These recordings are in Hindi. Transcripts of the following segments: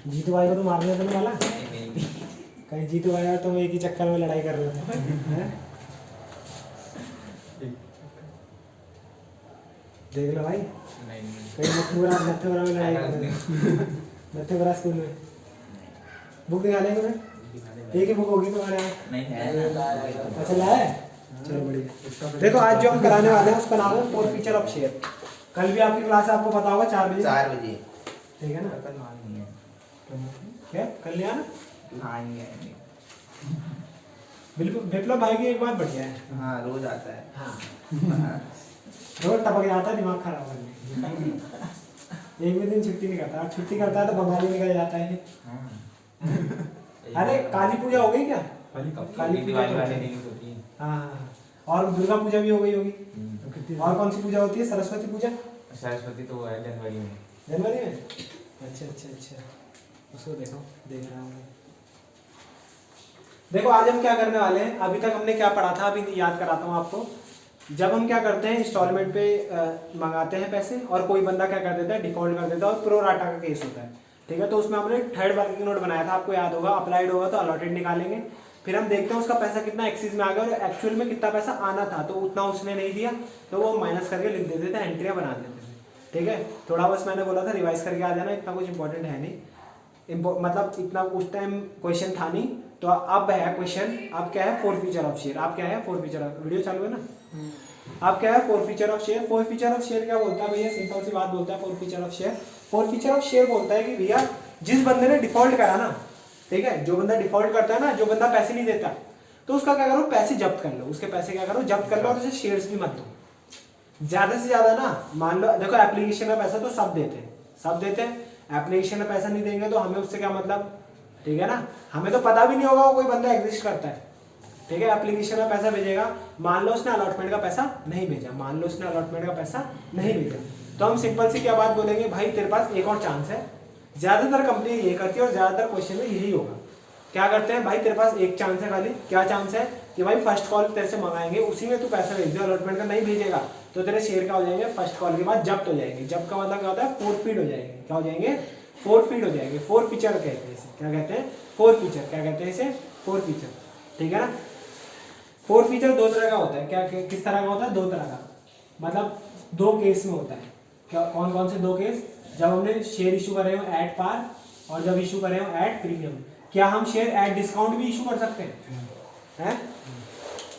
जीतू भाई को तो मारने तो नहीं वाला? नहीं कहीं जीतू भाई और तुम एक ही चक्कर में लड़ाई कर रहे थे हैं? देख लो भाई, कहीं मथुरा मथुरा में लड़ाई कर रहे थे। मथुरा स्कूल में बुक निकाले तुम्हें? एक ही बुक होगी तुम्हारे यहाँ? नहीं। अच्छा लाया? चलो बढ़िया। देखो आज जो हम कराने वाले हैं उसका नाम है फोर फीचर ऑफ शेयर। कल भी आपकी क्लास है, आपको पता होगा 4 बजे। 4 बजे। ठीक है ना? कल नहीं है। क्या कल नहीं आना? हाँ नहीं है। बिल्कुल विप्लव भाई की एक बात बढ़िया है। हाँ रोज आता है। हाँ रोज टपक जाता है दिमाग खराब करने। एक भी दिन छुट्टी नहीं करता, छुट्टी करता है तो बंगाली निकल जाता है। अरे काली पूजा हो गई क्या? काली पूजा वाले दिन होती है। हाँ, और दुर्गा पूजा भी हो गई होगी। और कौन सी पूजा होती है? सरस्वती पूजा। सरस्वती तो है जनवरी में। जनवरी में? अच्छा अच्छा अच्छा, उसको देखो, देख रहा हूँ। देखो आज हम क्या करने वाले हैं, अभी तक हमने क्या पढ़ा था, अभी याद कराता हूँ आपको। जब हम क्या करते हैं इंस्टॉलमेंट पे मंगाते हैं पैसे, और कोई बंदा क्या कर देता है डिफॉल्ट कर देता है, और प्रो राटा का केस होता है। ठीक है, तो उसमें हमने थर्ड वर्किंग नोट बनाया था, आपको याद होगा। अप्लाइड होगा तो अलॉटेड निकालेंगे, फिर हम देखते हैं उसका पैसा कितना एक्सीज में आ गया और एक्चुअल में कितना पैसा आना था, तो उतना उसने नहीं दिया तो वो माइनस करके लिख देते थे, एंट्रियाँ बना देते थे। ठीक है, थोड़ा बस मैंने बोला था रिवाइज करके आ जाना, इतना कुछ इंपॉर्टेंट है नहीं, मतलब इतना उस टाइम क्वेश्चन था नहीं। तो अब है क्वेश्चन, अब क्या है फोर फीचर ऑफ शेयर। आप क्या है फोर फीचर ऑफ, वीडियो चालू है ना? अब क्या है four feature of share. Four feature of share क्या बोलता है भैया? सिंपल सी बात बोलता है four feature of share. Four feature of share बोलता है कि भैया जिस बंदे ने डिफॉल्ट करा ना, ठीक है, जो बंदा डिफॉल्ट करता है ना, जो बंदा पैसे नहीं देता, तो उसका क्या करो, पैसे जब्त कर लो, उसके पैसे क्या करो, जब्त कर लो, और उसे शेयर्स भी मत दो ज्यादा से ज्यादा ना। मान लो देखो एप्लीकेशन में पैसा तो सब देते हैं, सब देते हैं। एप्लीकेशन में पैसा नहीं देंगे तो हमें उससे क्या मतलब? ठीक है ना, हमें तो पता भी नहीं होगा वो कोई बंदा एग्जिस्ट करता है। ठीक है, एप्लीकेशन में पैसा भेजेगा, मान लो उसने अलॉटमेंट का पैसा नहीं भेजा, मान लो उसने अलॉटमेंट का पैसा नहीं भेजा, तो हम सिंपल सी क्या बात बोलेंगे, भाई तेरे पास एक और चांस है। ज्यादातर कंपनी ये करती है और ज्यादातर क्वेश्चन में यही होगा। क्या करते हैं भाई, तेरे पास एक चांस है खाली। क्या चांस है? कि भाई फर्स्ट कॉल तेरे से मंगाएंगे, उसी में तू पैसा भेज दे, अलॉटमेंट का नहीं भेजेगा तो तेरे शेयर क्या हो जाएंगे, फर्स्ट कॉल के बाद जब्त हो जाएंगे। जब्त का मतलब क्या होता है? फोरफीड हो जाएंगे। क्या हो जाएंगे? फोरफीड हो जाएंगे। फोर फीचर कहते हैं इसे। क्या कहते हैं? Four feature. क्या कहते हैं इसे? Four feature. ठीक है ना। फोर फीचर दो तरह का होता है। क्या किस तरह का होता है? दो तरह का, मतलब दो केस में होता है। क्या कौन कौन से दो केस? जब हमने शेयर इशू करे हो एट पार, और जब इशू करे हो एट प्रीमियम। क्या हम शेयर एट डिस्काउंट भी इशू कर सकते हैं?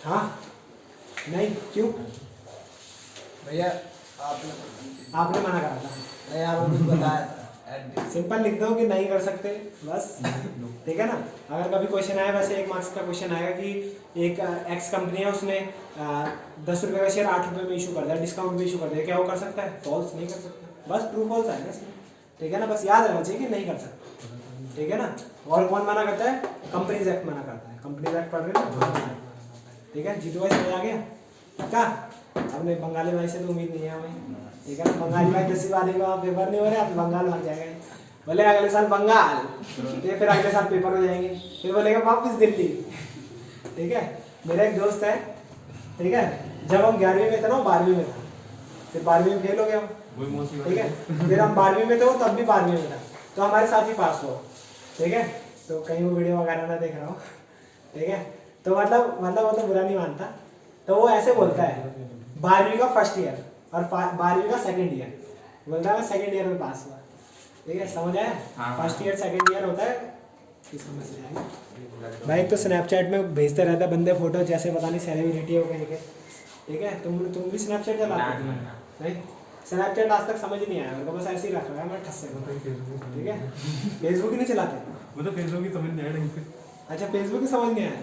हाँ नहीं, क्यों भैया? आपने मना करा था? नहीं यार, वो कुछ बताया था। सिंपल लिख दो कि नहीं कर सकते बस। ठीक है ना। अगर कभी क्वेश्चन आया, वैसे 1 मार्क्स का क्वेश्चन आएगा कि एक एक्स कंपनी है, उसने 10 रुपये का शेयर 8 रुपये में इशू कर दिया, डिस्काउंट भी इशू कर दिया, क्या वो कर सकता है? फॉल्स नहीं कर सकता, बस ट्रू फॉल्स आएगा इसमें। ठीक है ना, बस याद रहना चाहिए कि नहीं कर सकता। ठीक है ना। और कौन मना करता है? कंपनीज एक्ट मना करता है। कंपनीज एक्ट पढ़ रहे हैं? ठीक है, जीतू भाई समझ आ गया? पक्का? अपने बंगाली भाई से तो उम्मीद नहीं है हमें। ठीक है ना, बंगाली भाई 10वीं बार पेपर नहीं हो रहे, आप बंगाल भाग जाएंगे, बोले अगले साल बंगाल, फिर अगले साल पेपर हो जाएंगे, फिर बोलेगा वापस दिल्ली। ठीक है, मेरा एक दोस्त है, ठीक है, जब हम 11वीं में थे ना, 12वीं में था, फिर 12वीं में फेल हो गया। ठीक है, फिर हम 12वीं में थे, वो तब भी 12वीं में था, तो हमारे साथ ही पास हुआ। ठीक है, तो कहीं वो वीडियो वगैरह ना देख रहा हो। ठीक है, तो मतलब वो तो बुरा नहीं मानता, तो वो ऐसे बोलता है 12वीं का फर्स्ट ईयर और 12वीं का सेकंड ईयर, बोलता है मैं सेकंड ईयर में पास हुआ। ठीक है, समझ आया? फर्स्ट ईयर सेकंड ईयर होता है, समझ आएगा भाई। तो स्नैपचैट में भेजते रहता है बंदे फोटो, जैसे पता नहीं सेलिब्रिटी हो कहीं के। ठीक है, तुम भी स्नैपचैट चलाते हो? नहीं, स्नैपचैट आज तक समझ नहीं आया मेरे को, बस ऐसे ही रख रहा है मैं ठस से। ठीक है, फेसबुक ही नहीं चलाते? वो तो फेसबुक की समझ नहीं आया ढंग से। अच्छा, फेसबुक ही समझ नहीं आया।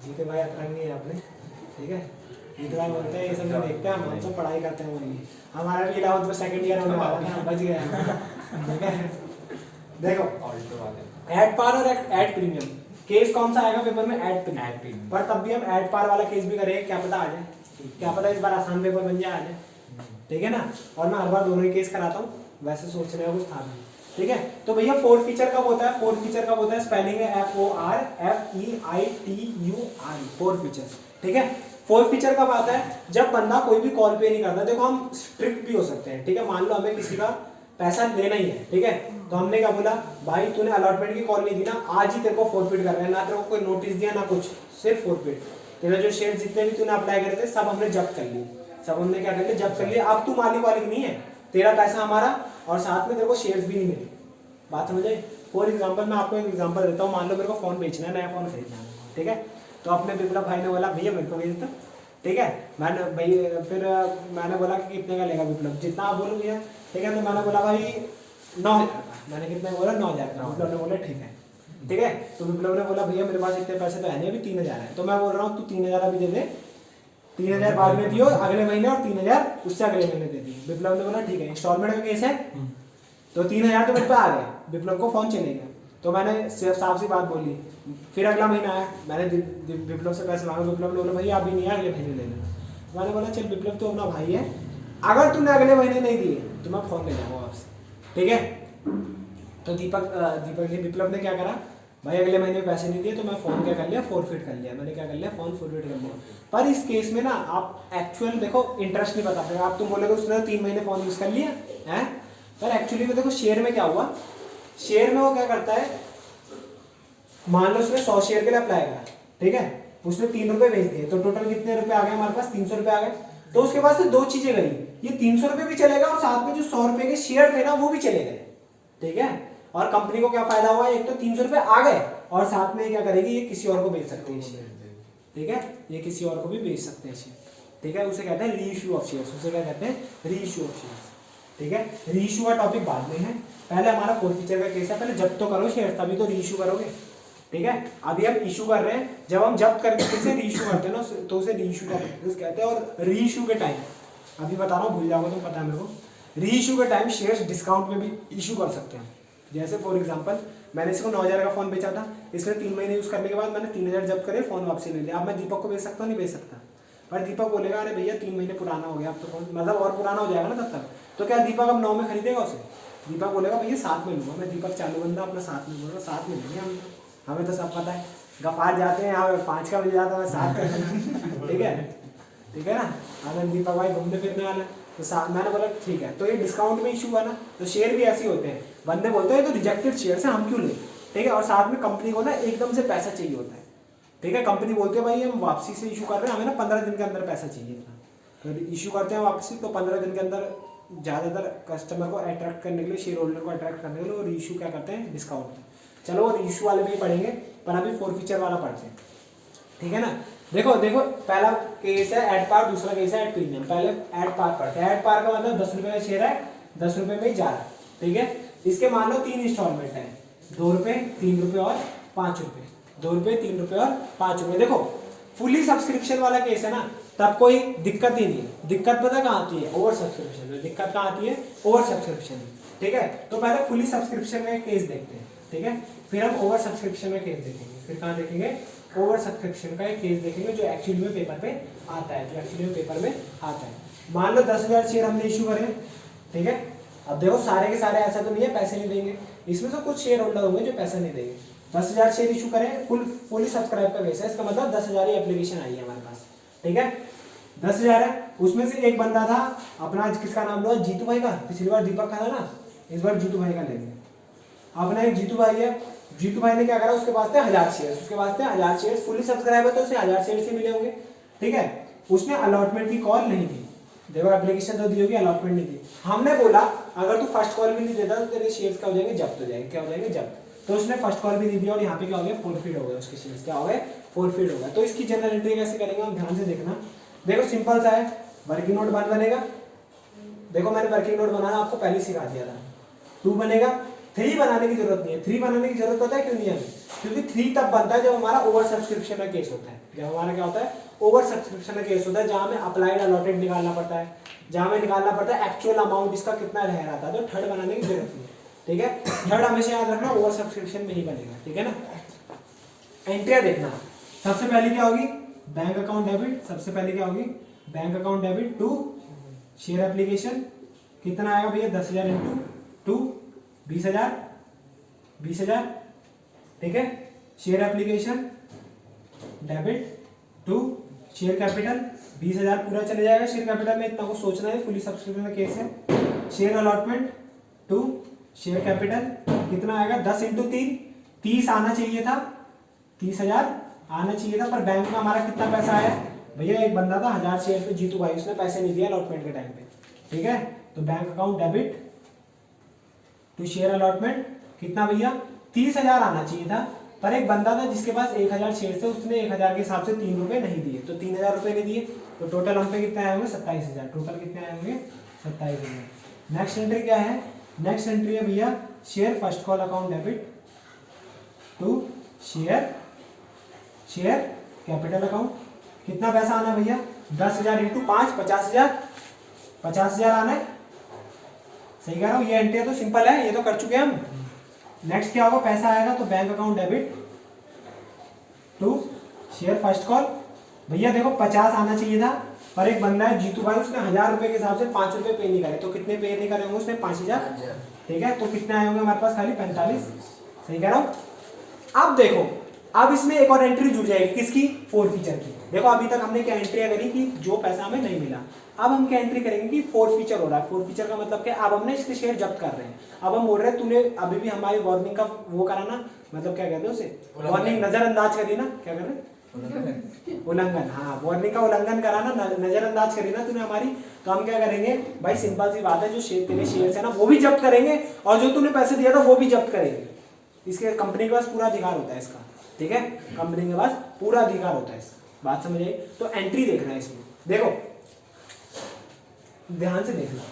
जीते भाई अतरंग नहीं है आपने। ठीक है, जीते भाई बोलते हैं ये सब नहीं देखते, हम तो पढ़ाई करते हैं वही। हमारा भी 11th में सेकंड ईयर होने वाला था, बच गया। ठीक है, देखो एट पार और एट प्रीमियम केस कौन सा आएगा पेपर में? At premium. पर तब भी हम एट पार वाला केस भी करेंगे, क्या पता आ जाए, क्या पता इस बार आसान पेपर बन जाए, आ जाए। ठीक है ना, और मैं हर बार दोनों ही केस कराता हूँ, वैसे सोचने का कुछ था नहीं। ठीक है, तो भैया फोर फीचर कब होता है? फोर फीचर कब होता है? स्पेलिंग है FORFEITUR, फोर फीचर। ठीक है, फोर फीचर कब आता है? जब बंदा कोई भी कॉल पे नहीं करता। देखो हम स्ट्रिक्ट भी हो सकते हैं। ठीक है, मान लो हमें किसी का पैसा लेना ही है, ठीक है। तो हमने क्या बोला, भाई तूने अलॉटमेंट की कॉल नहीं दी ना, आज ही तेरे को फॉरफिट कर रहे हैं, ना तेरे को कोई नोटिस दिया ना कुछ, सिर्फ फॉरफिट। तेरे जो शेयर जितने भी तूने अप्लाई करे थे सब हमने जब्त कर लिए, सब हमने क्या कर लिया, जब्त कर लिया। अब तू मालिक वालिक नहीं है, तेरा पैसा हमारा और साथ में तेरे को शेयर्स भी नहीं मिले। बात समझ आई। फॉर एग्जाम्पल मैं आपको एक एग्जाम्पल देता हूँ, मान लो मेरे को फोन बेचना है, नया फोन खरीदना है, ठीक है। तो अपने विप्लव भाई ने बोला भैया मेरे को बेच दो, ठीक है। मैंने भाई फिर मैंने बोला कि कितने का लेगा विप्लव, जितना आप बोलो भैया, ठीक है। तो मैंने बोला भाई 9,000, मैंने कितने बोला 9,000 का। विप्लव ने बोला ठीक है, ठीक है। तो विप्लव ने बोला भैया मेरे पास इतने पैसे तो है नहीं, अभी 3,000 है। तो मैं बोल रहा हूँ तू 3,000 अभी दे दे, 3,000 बाद में दियो अगले महीने, और 3,000 उससे अगले महीने दे दी। विप्लव ने बोला ठीक है, इंस्टॉलमेंट का केस है, तो 3,000 तो मेरे पे आ गए। विप्लव को फोन चलेगा, तो मैंने सिर्फ साफ सी बात बोली। फिर अगला महीना आया, मैंने विप्लव से पैसे मांगे, विप्लव ने बोला भैया अभी नहीं है, अगले महीने ले लेना। मैंने बोला चल विप्लव तो अपना भाई है, अगर तूने अगले महीने नहीं दिए तो मैं फोन ले जाऊंगा आपसे, ठीक है। तो दीपक ने विप्लव ने क्या करा, भाई अगले महीने पैसे नहीं दिए तो मैं फोन क्या कर लिया, फॉरफिट कर लिया। मैंने क्या कर लिया, फोन फॉरफिट कर लिया। पर इस केस में ना आप एक्चुअल देखो इंटरेस्ट नहीं बता सकते। आप तुम बोलोगे उसने 3 महीने फोन यूज कर लिया है, पर एक्चुअली में देखो शेयर में क्या हुआ, शेयर में वो क्या करता है, मान लो उसने 100 शेयर के लिए अप्लाई करा, ठीक है। उसने 3 रुपए बेच दिए, तो टोटल कितने रुपए आ गए हमारे पास, 300 रुपए आ गए। तो उसके पास से 2 चीजें गई, ये 300 रुपए भी चलेगा और साथ में जो 100 रुपए के शेयर थे ना वो भी चले गए, ठीक है। और कंपनी को क्या फायदा हुआ, एक तो 300 रुपए आ गए और साथ में क्या करेगी, ये किसी और को बेच सकते हैं शेयर, ठीक है। ये किसी और को भी बेच सकते हैं शेयर, ठीक है। उसे कहते हैं रीइश्यू ऑफ शेयर्स, उसे क्या कहते हैं, रीइश्यू ऑफ शेयर्स, ठीक है। रीइश्यू का टॉपिक बाद में है, पहले हमारा फोरफीचर का केस है। पहले जब्त तो करो शेयर, तभी तो रीइश्यू करोगे, ठीक है। अभी हम इशू कर रहे हैं, जब हम जब्त करके फिर से रीइश्यू करते हैं ना तो उसे रीइश्यू का प्रोसेस कहते हैं। और रीइश्यू के टाइम, अभी बता रहा हूँ भूल जाओगे तो पता है मेरे को, रीइश्यू के टाइम शेयर्स डिस्काउंट में भी इशू कर सकते हैं। जैसे फॉर एग्जांपल मैंने इसको 9,000 का फोन बेचा था, इसने 3 महीने यूज करने के बाद मैंने 3,000 जब्त करे, फोन वापसी ले लिया। अब मैं दीपक को बेच सकता हूँ, नहीं बेच सकता। पर दीपक बोलेगा अरे भैया 3 महीने पुराना हो गया, अब तो फोन मतलब और पुराना हो जाएगा ना तब तक, तो क्या दीपक अब 9 में खरीदेगा उसे? दीपक बोलेगा भैया 7 में लूंगा मैं। दीपक चालू बंदा अपना 7 में बोल रहा, 7 में लेंगे हम, हमें तो सब पता है। गपार जाते हैं यहाँ 5 का मिल जाता है, 7 का, ठीक है, ठीक है ना। आनंद दीपक भाई घूमने फिरने वाला, तो मैंने बोला ठीक है। तो ये डिस्काउंट में इशू हुआ ना, तो शेयर भी ऐसे होते हैं, बंदे बोलते हैं तो रिजेक्टेड शेयर से हम क्यों लें, ठीक है। और साथ में कंपनी को ना एकदम से पैसा चाहिए होता है, ठीक है। कंपनी बोलती है भाई हम वापसी से इशू कर रहे हैं, हमें ना 15 दिन के अंदर पैसा चाहिए था। तो इशू करते हैं वापसी, तो 15 दिन के अंदर ज़्यादातर कस्टमर को अट्रैक्ट करने के लिए, शेयर होल्डर को अट्रैक्ट करने के लिए वो रीइशू क्या करते हैं, डिस्काउंट। चलो वो रीइशू वाले भी पढ़ेंगे, पर अभी फोरफीचर वाला पढ़ते हैं, ठीक है ना। देखो देखो पहला केस है एट पार, दूसरा केस है एट प्रीमियम। पहले एट पार पढ़ते हैं। एट पार का मतलब 10 रुपये का शेयर है, 10 रुपये में ही जा रहा है, ठीक है। इसके मान लो 3 इंस्टॉलमेंट है, 2 रुपये, 3 रुपये और 5 रुपये, 2 रुपये, 3 रुपये और 5 रुपये। देखो फुली सब्सक्रिप्शन वाला केस है ना, तब कोई दिक्कत ही नहीं है। दिक्कत पता कहाँ आती है, ओवर सब्सक्रिप्शन में। दिक्कत कहाँ आती है, ओवर सब्सक्रिप्शन में, ठीक है। तो पहले फुली सब्सक्रिप्शन में केस देखते हैं, ठीक है। फिर हम ओवर सब्सक्रिप्शन में केस देखेंगे। फिर कहाँ देखेंगे, ओवर सब्सक्रिप्शन का एक केस देखेंगे जो एक्चुअली में पेपर पे आता है, जो एक्चुअली में पेपर में आता है। मान लो 10,000 शेयर हमने इशू करे, ठीक है। अब देखो सारे के सारे ऐसा तो नहीं है पैसे नहीं देंगे, इसमें से कुछ शेयर होल्डर होंगे जो पैसा नहीं देंगे। 10,000 शेयर इशू करें, फुली सब्सक्राइब का केस है, इसका मतलब 10,000 ही एप्लीकेशन आई है हमारे पास, ठीक है। 10,000 है, उसमें से एक बंदा था अपना, किसका नाम लो, जीतू भाई का। पिछली बार दीपक का था ना, इस बार जीतू भाई का लेंगे। अपना एक जीतू भाई है, जीतू भाई ने क्या करा, उसके पास थे 1000 शेयर, उसके पास थे 1000 शेयर, फुली सब्सक्राइब है तो उसे 1000 शेयर से मिले होंगे, ठीक है। उसने अलॉटमेंट की कॉल नहीं दी, देखो एप्लीकेशन तो दी होगी, अलॉटमेंट नहीं दी। हमने बोला अगर तू फर्स्ट कॉल भी नहीं देता तो तेरे शेयर्स क्या हो जाएंगे, जब्त हो जाएंगे। क्या हो जाएंगे, जब्त। तो उसने फर्स्ट कॉल भी नहीं दिया और यहाँ पे क्या हो गया, फॉरफिट हो गया, उसके शेयर्स क्या हो गए, फॉरफिट हो गया। तो इसकी जनरल एंट्री कैसे करेंगे हम, ध्यान से देखना। देखो सिंपल सा है, वर्किंग नोट 1 बनेगा। देखो मैंने वर्किंग नोट बनाना आपको पहले सिखा दिया था। 2 बनेगा, 3 बनाने की जरूरत नहीं है। 3 बनाने की जरूरत पता है क्यों नहीं है, क्योंकि 3 तब बनता है जब हमारा ओवर सब्सक्रिप्शन का केस होता है। जब हमारा क्या होता है, ओवर सब्सक्रिप्शन का केस होता है, जहां हमें अप्लाइड अलॉटेड निकालना पड़ता है, जहां हमें निकालना पड़ता है एक्चुअल अमाउंट इसका कितना रह रहा था। तो 3rd बनाने की जरूरत नहीं है, ठीक है। 3rd हमेशा याद रखना ओवर सब्सक्रिप्शन में ही बनेगा, ठीक है ना। एंट्रिया देखना, सबसे पहले क्या होगी, बैंक अकाउंट डेबिट। सबसे पहले क्या होगी, bank account debit to share application. कितना आएगा भैया, 10,000 इंटू 2 20,000, 20,000, ठीक है। Share application debit to share capital 20,000 पूरा चले जाएगा। शेयर कैपिटल में इतना कुछ सोचना है, फुली सब्सक्रिप्शन का केस है। Share allotment to share capital कितना आएगा 10 इंटू 3 30 आना चाहिए था 30,000 आना चाहिए था, पर बैंक में हमारा कितना पैसा आया भैया, एक बंदा था 1000 शेयर पे जीतू भाई, उसने पैसे नहीं दिया अलॉटमेंट के टाइम पे, ठीक है। तो bank account debit to share allotment कितना भैया 30,000 आना चाहिए था, पर एक बंदा था जिसके पास 1000 शेयर थे, उसने 1000 के हिसाब से 3 रुपए नहीं दिए, तो 3000 रुपए नहीं दिए, तो टोटल हम पे कितने आए होंगे 27,000, टोटल कितने आए होंगे 27,000। नेक्स्ट एंट्री क्या है, नेक्स्ट एंट्री है भैया share first call account debit to share capital account, कितना पैसा आना है भैया 10,000 इंटू 5 50,000 आना है, सही कह रहा हूँ। ये एंट्री तो सिंपल है, ये तो कर चुके हैं हम। नेक्स्ट क्या होगा, पैसा आएगा तो bank account debit to share first call, भैया देखो 50 आना चाहिए था, पर एक बंदा है जीतू भाई, उसने 1000 रुपए के हिसाब से 5 रुपए पे नहीं करे, तो कितने पे नहीं करे होंगे उसने 5,000, ठीक है। तो कितने आए होंगे हमारे पास खाली 45, सही कह रहा हूँ। अब देखो, अब इसमें एक और एंट्री जुड़ जाएगी किसकी, फोर फीचर की। देखो अभी तक हमने क्या एंट्री करी कि जो पैसा हमें नहीं मिला, अब हम क्या एंट्री करेंगे कि फोर फीचर हो रहा है। फोर फीचर का मतलब क्या, अब हमने इसके शेयर जब्त कर रहे हैं। अब हम बोल रहे हैं तूने अभी भी हमारी वार्निंग का वो करा ना, मतलब क्या कहते हैं उसे, वार्निंग नजरअंदाज करी ना, क्या कर रहे हैं उल्लंघन, हाँ वार्निंग का उल्लंघन करा ना, नजरअंदाज करी ना तूने हमारी, तो हम क्या करेंगे भाई, सिंपल सी बात है, जो शेयर तेरे शेयर है ना वो भी जब्त करेंगे, और जो तूने पैसे दिया था वो भी जब्त करेंगे। इसके कंपनी के पास पूरा अधिकार होता है इसका, ठीक है, कंपनी के पास पूरा अधिकार होता है इसका, बात समझ आई। तो एंट्री देखना है इसमें, देखो ध्यान से देखना,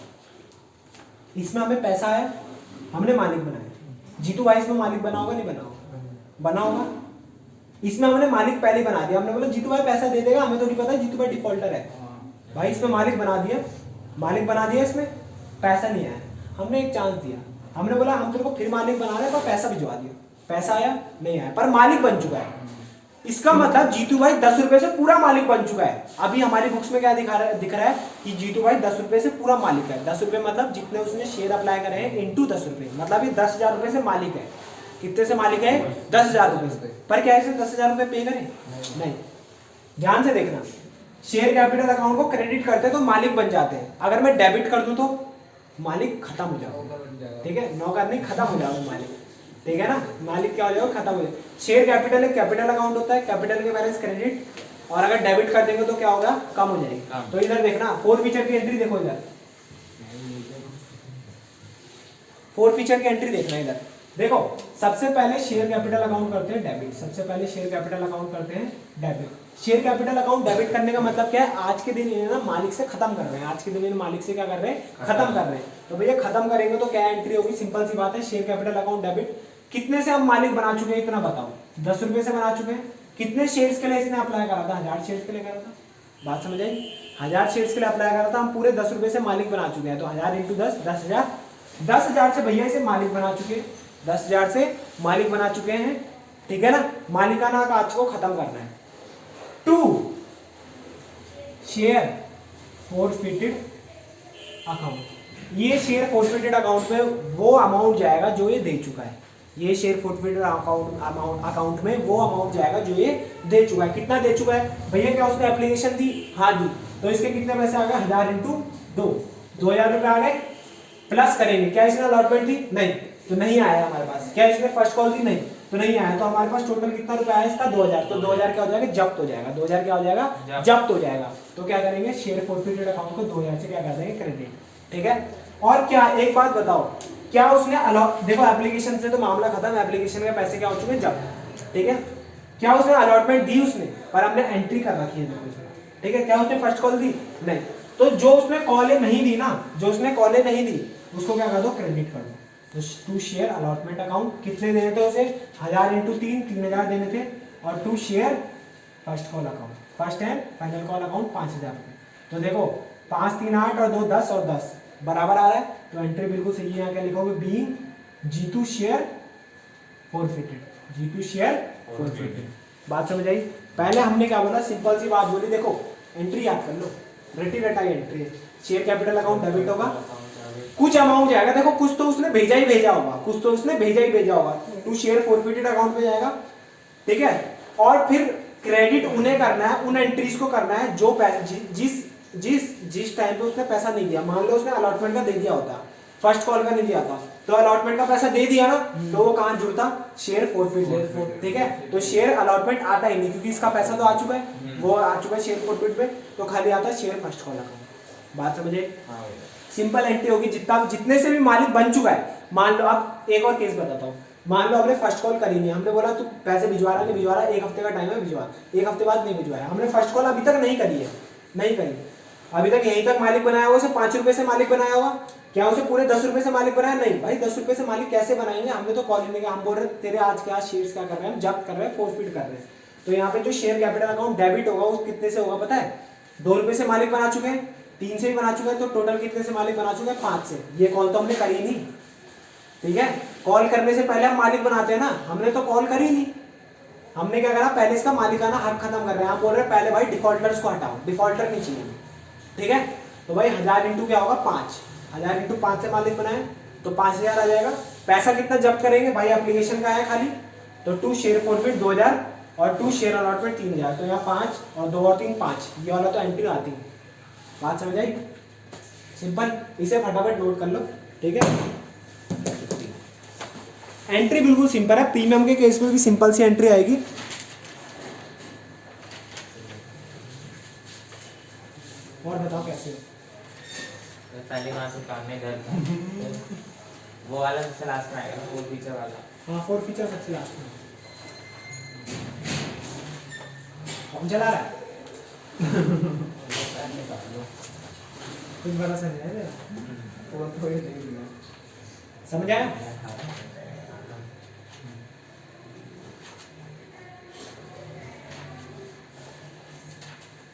इसमें हमें पैसा है, हमने मालिक बनाया, जीतू भाई इसमें मालिक बना होगा नहीं बना होगा, बना होगा। इसमें हमने मालिक पहले बना दिया, हमने बोला जीतू भाई पैसा दे देगा, हमें तो नहीं पता जीतू भाई डिफॉल्टर है भाई, इसमें मालिक बना दिया, मालिक बना दिया, इसमें पैसा नहीं आया, हमने एक चांस दिया, हमने बोला हम तेरे को फिर मालिक बना रहे हैं, पर पैसा भिजवा दिया, पैसा आया नहीं आया, पर मालिक बन चुका है। इसका मतलब जीतू भाई 10 रुपए से पूरा मालिक बन चुका है। अभी हमारी बुक्स में क्या दिख रहा है कि जीतू भाई 10 रुपए से पूरा मालिक है। 10 रुपए मतलब जितने उसने शेयर अप्लाई करे हैं इंटू 10 रुपए, मतलब ये 10,000 रुपए से मालिक है। कितने से मालिक है 10,000 रुपए से, पर क्या इसे 10,000 रुपए पे करें नहीं। ध्यान से देखना, शेयर कैपिटल अकाउंट को क्रेडिट करते हैं तो मालिक बन जाते हैं, अगर मैं डेबिट कर दूं तो मालिक खत्म हो जाएगा, ठीक है, नौकर नहीं खत्म हो जाएगा मालिक, ठीक है ना, मालिक क्या हो जाएगा खत्म हो जाएगा। शेयर कैपिटल एक कैपिटल अकाउंट होता है, कैपिटल के बैलेंस क्रेडिट, और अगर डेबिट कर देंगे तो क्या होगा, कम हो जाएगी। तो इधर देखना फोर फीचर की एंट्री देखो, इधर फोर फीचर की एंट्री देखना, इधर देखो सबसे पहले शेयर कैपिटल अकाउंट करते हैं डेबिट, सबसे पहले शेयर कैपिटल अकाउंट करते हैं debit. Share capital account debit करने का मतलब क्या है, आज के दिन इन्हें ना मालिक से खत्म कर रहे हैं, आज के दिन इन्हें मालिक से क्या कर रहे हैं, खत्म कर रहे हैं। तो भैया खत्म करेंगे तो क्या एंट्री होगी, सिंपल सी बात है, शेयर कैपिटल अकाउंट डेबिट। कितने से हम मालिक बना चुके हैं इतना बताओ, 10 रुपए से बना चुके हैं। कितने शेयर्स के लिए इसने अप्लाई करा था, 1000 शेयर्स के लिए करा था, बात समझ आई, 1000 शेयर्स के लिए अप्लाई करा था, हम पूरे 10 रुपए से मालिक बना चुके हैं। तो 1000 इंटू 10 10,000, 10,000 से भैया इसे मालिक बना चुके हैं, 10,000 से मालिक बना चुके हैं, ठीक है ना। मालिकाना काज को खत्म करना है। 2 शेयर फोरफिटेड अकाउंट, ये शेयर फोरफिटेड अकाउंट में वो अमाउंट जाएगा जो ये दे चुका है, ये शेयर फोरफिटेड अकाउंट में वो अमाउंट जाएगा जो ये दे चुका है। कितना दे चुका है भैया, क्या उसने एप्लीकेशन दी, हाँ दी, तो इसके कितने पैसे आ गए, 1000 इंटू 2, 2,000 रुपए आ गए। प्लस करेंगे, क्या इसने अलॉटमेंट दी, नहीं, तो नहीं आया हमारे पास। क्या इसने फर्स्ट कॉल दी, नहीं, तो नहीं आया। तो हमारे पास टोटल कितना रुपया आया इसका, 2,000। तो 2,000 क्या हो जाएगा, जब्त हो जाएगा, 2,000 क्या हो जाएगा, जब्त हो जाएगा। तो क्या करेंगे, शेयर फोरफिटेड अकाउंट को 2,000 से क्या कर देंगे, क्रेडिट, ठीक है। और क्या, एक बात बताओ, क्या उसने देखो एप्लीकेशन से तो मामला खत्म, एप्लीकेशन के पैसे क्या हो चुके हैं, जब्त, ठीक है। क्या उसने अलॉटमेंट दी उसने, पर हमने एंट्री कर रखी है देखो इसमें, ठीक है। क्या उसने फर्स्ट कॉल दी, नहीं, तो जो उसने कॉलें नहीं दी ना, जो उसने कॉलें नहीं दी उसको क्या कर दो, क्रेडिट कर दो। तो टू शेयर अलॉटमेंट अकाउंट कितने देने थे उसे, 1000 इंटू 3 3,000 देने थे। और to share first call account, first and final call account 5,000 रुपये। तो देखो 5 3 8 और 2 10 और 10 बराबर आ रहा है, तो एंट्री बिल्कुल सही है। यहाँ क्या लिखोगे, बीइंग जीतू शेयर फोरफिटेड, जीतू शेयर फोरफिटेड, बात समझ आई। पहले हमने क्या बोला, सिंपल सी बात बोली, देखो एंट्री याद कर लो, रटी रटाई एंट्री है। शेयर कैपिटल अकाउंट डेबिट होगा, कुछ अमाउंट जाएगा, देखो कुछ तो उसने भेजा ही भेजा होगा, कुछ तो उसने भेजा ही भेजा होगा, टू शेयर फोरफिटेड अकाउंट पे जाएगा, ठीक है। और फिर क्रेडिट उन्हें करना है, उन एंट्रीज को करना है जो जिस टाइम पे उसने पैसा नहीं दिया। मान लो उसने अलॉटमेंट का दे दिया होता, फर्स्ट कॉल का नहीं दिया था, तो अलॉटमेंट का पैसा दे दिया ना, तो वो कहाँ जुड़ता, शेयर फोरफिट, ठीक है। तो शेयर अलॉटमेंट आता ही नहीं, क्योंकि इसका पैसा तो आ चुका है, वो आ चुका है शेयर फोरफिट पे, तो खाली आता है शेयर फर्स्ट कॉल अकाउंट। बात समझे? हाँ भैया। सिंपल एंट्री होगी, जितने से भी मालिक बन चुका है। मान लो, अब एक और केस बताता हूँ। मान लो हमने फर्स्ट कॉल करी नहीं, हमने बोला तू पैसे भिजवा रहा नहीं भिजवा रहा, 1 हफ्ते का टाइम है भिजवा, 1 हफ्ते बाद नहीं भिजवाया, हमने फर्स्ट कॉल अभी तक नहीं करी है, नहीं करी अभी तक, यहीं तक मालिक बनाया हुआ, उसे 5 रुपए से मालिक बनाया हुआ, क्या उसे पूरे 10 रुपए से मालिक बनाया? नहीं भाई, 10 रुपए से मालिक कैसे बनाएंगे, हमने तो कॉल ही नहीं किया, हम बोल रहे तेरे आज क्या शेयर्स क्या कर रहे हैं, हम जब्त कर रहे हैं, फोरफिट कर रहे हैं। तो यहाँ पे जो शेयर कैपिटल अकाउंट डेबिट होगा वो कितने से होगा पता है? 2 रुपए से मालिक बना चुके हैं, 3 से भी बना चुके हैं, तो टोटल कितने से मालिक बना चुके हैं? 5 से। ये कॉल तो हमने करी नहीं, ठीक है। कॉल करने से पहले हम मालिक बनाते हैं ना, हमने तो कॉल करी नहीं, हमने क्या करा, पहले इसका मालिकाना हक खत्म कर रहे हैं। हम बोल रहे हैं पहले भाई डिफॉल्टर्स को हटाओ, डिफॉल्टर नहीं चाहिए, ठीक है। तो भाई 1000 इंटू क्या होगा, 5, 1000 इंटू 5 से मालिक बनाए तो 5000 आ जाएगा। पैसा कितना जब्त करेंगे भाई, एप्लीकेशन का है खाली, तो 2 शेयर फोरफिट 2000 और 2 शेयर अलॉटमेंट 3000, तो यहाँ 5 और 2 और 3 5, ये वाला तो एंट्री आती है। बात समझ आई? सिंपल, इसे फटाफट नोट कर लो, ठीक है। एंट्री बिल्कुल सिंपल है, प्रीमियम के केस में भी सिंपल सी एंट्री आएगी। और बताओ कैसे? पहले वहाँ से काम में घर था, वो वाला सबसे लास्ट में आएगा ना, 4 फीचर वाला। हाँ, 4 फीचर सबसे लास्ट में। कौन चला रहा है? कुछ भरोसा नहीं है, वो तो ये नहीं है। समझ आया?